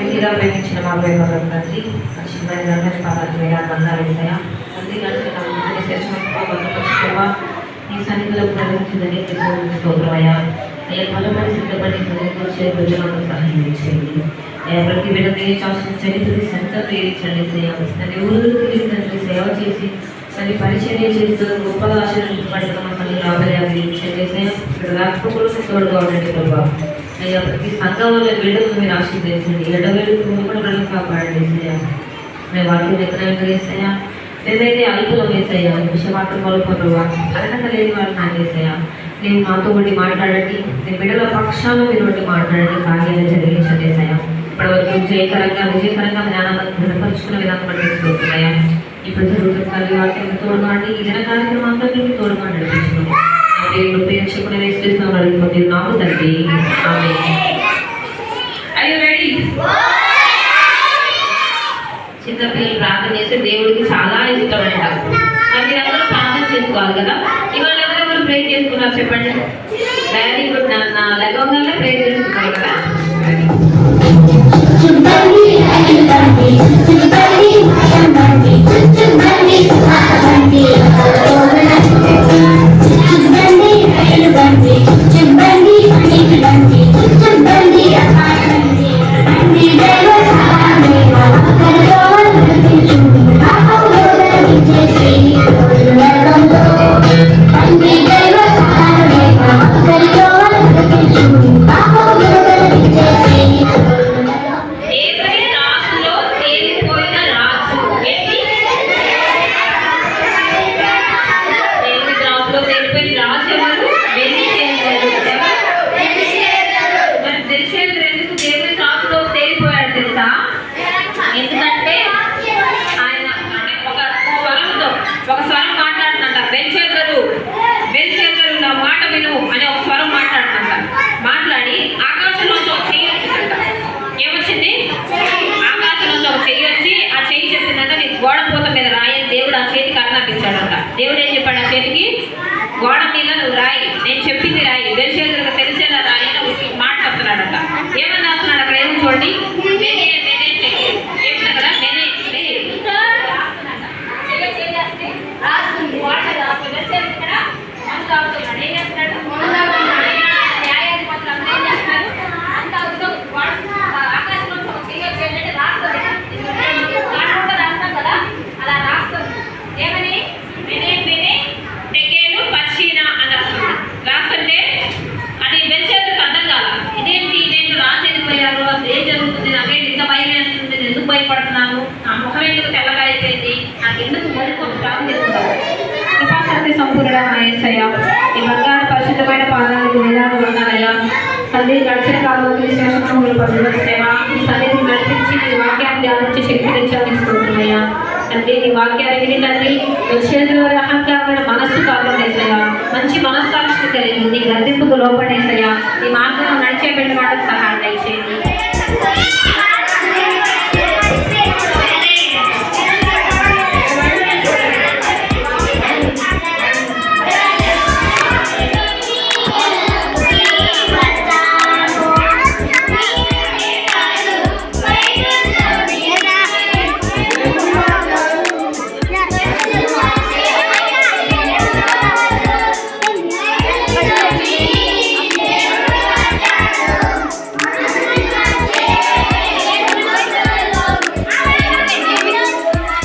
మితిగా ప్రేమించిన మా ప్రేమ తండ్రి, పరిశుద్ధమైన రమేష్ పాదాలు వేయాలి అన్నారు ఏసయ్యా. తండ్రి భద్రపరచుకోవా నీ సన్నిధిలో ప్రవేశించిందని స్తోత్రమయ్యా. అయ్యా బలపడి సిద్ధపడి ప్రజలకు సహాయం చేయండి. ప్రతి బిడ్డని శాసించండి, ప్రతి సంతలు ఏడించండి. దాన్ని ఊరు తిరిగి తండ్రి సేవ చేసి తల్లి పరిచర్య చేస్తూ గొప్పగా ఆశీర్వదించబడతాం. తల్లి రాబోయేండి ఇక్కడ రాకపోకలు తోడుగా ఉండండి ప్రభావ. అయ్యా ప్రతి సంఘంలో బిడ్డలు మీరు ఆశీర్వదించండి. ఎడవేలు కూడా కాపాడండి వేసయ్యా. మేము వాటిని ఎక్కడైనా వేసాయా మేమైతే అల్పులం వేసాయా విషయమాత్రం కోల్పోతావా అర్హత లేని వాళ్ళని నాకు వేసాయా. నేను మాతో ఉండి మాట్లాడండి, నేను బిడ్డల పక్షాలు మీరు ఉండి మాట్లాడండి, కార్యాలు జరిగించండి వేసాయా. ఇప్పటివరకు జయకరంగా విజయకరంగా జ్ఞానాన్ని దృఢపరుచుకునే విధానం పట్టిస్తున్నాయా. ఇప్పుడు జరుగుతున్న తల్లి వాక్యం తోడుగాండి, ఈ జన కార్యక్రమంతో మీకు తోడుగా నడిపించుకోండి. పేరు ప్రేక్షకుని వేస్తున్నాం అడిగిపోతే నాకు తండ్రి ఆమేన్. చిన్నపిల్లలు ప్రార్థన చేస్తే దేవుడికి చాలా ఇష్టమంట. మీరందరూ ప్రార్థన చేసుకోవాలి కదా. ఇవాళ ఎవరెవరు ప్రే చేసుకున్నారు చెప్పండి. వెరీ గుడ్ నాన్న, లెగవగానే ప్రే చేసుకున్నారు కదా. ఒక స్వరం మాట్లాడుతుంట, వెంచేతరు నా మాట విను అని ఒక స్వరం మాట్లాడుతుంట. మాట్లాడి ఆకాశంలోంచి ఒక చెయ్యి వచ్చిందంట. ఏమొచ్చింది? ఆకాశంలోంచి ఒక చెయ్యి వచ్చి ఆ చెయ్యి చెప్పిందంట, నీకు గోడ పూత మీద రాయని దేవుడు ఆ చేతికి ఆజ్ఞాపించాడంట. దేవుడు ఏం చెప్పాడు ఆ చేతికి? గోడ మీద నువ్వు రాయి, నేను చెప్పింది రాయి, వెంచేతరుగా తెలిసేలా రాయి అని మాట చెప్తున్నాడంట. ఏమని రాస్తున్నాడు అక్కడ? ఏమో చూడండి, భయపడుతున్నాను, నా ముఖం ఎందుకు తెల్లగా అయిపోయింది, నాకు ఎందుకు మరికొంత ప్రాణం చేస్తున్నాను. కృపాశక్తి సంపూర్ణ యేసయ్య, ఈ బంగారు పరిశుద్ధమైన పాదాలకు వేలాది వందనాలయ్యా. తల్లి గడిచిన కాలంలో విశేషములు పరిశుభ్రతేవా ఈ సన్నిధిని నడిపించి నీ వాక్యాన్ని ధ్యానించి శక్తి తెచ్చామనిస్తున్నాయ్యా. తండ్రి నీ వాక్యాన్ని విని తండ్రి చేతుల అహంకారమైన మనస్సు కాపాడేసయ్యా, మంచి మనస్సాక్షి కలిగి నీ గర్తింపుకు లోపడేసయ్యా. ఈ మార్గంలో నడిచే బిడ్డ మాటకు సహాయం దయచేయండి.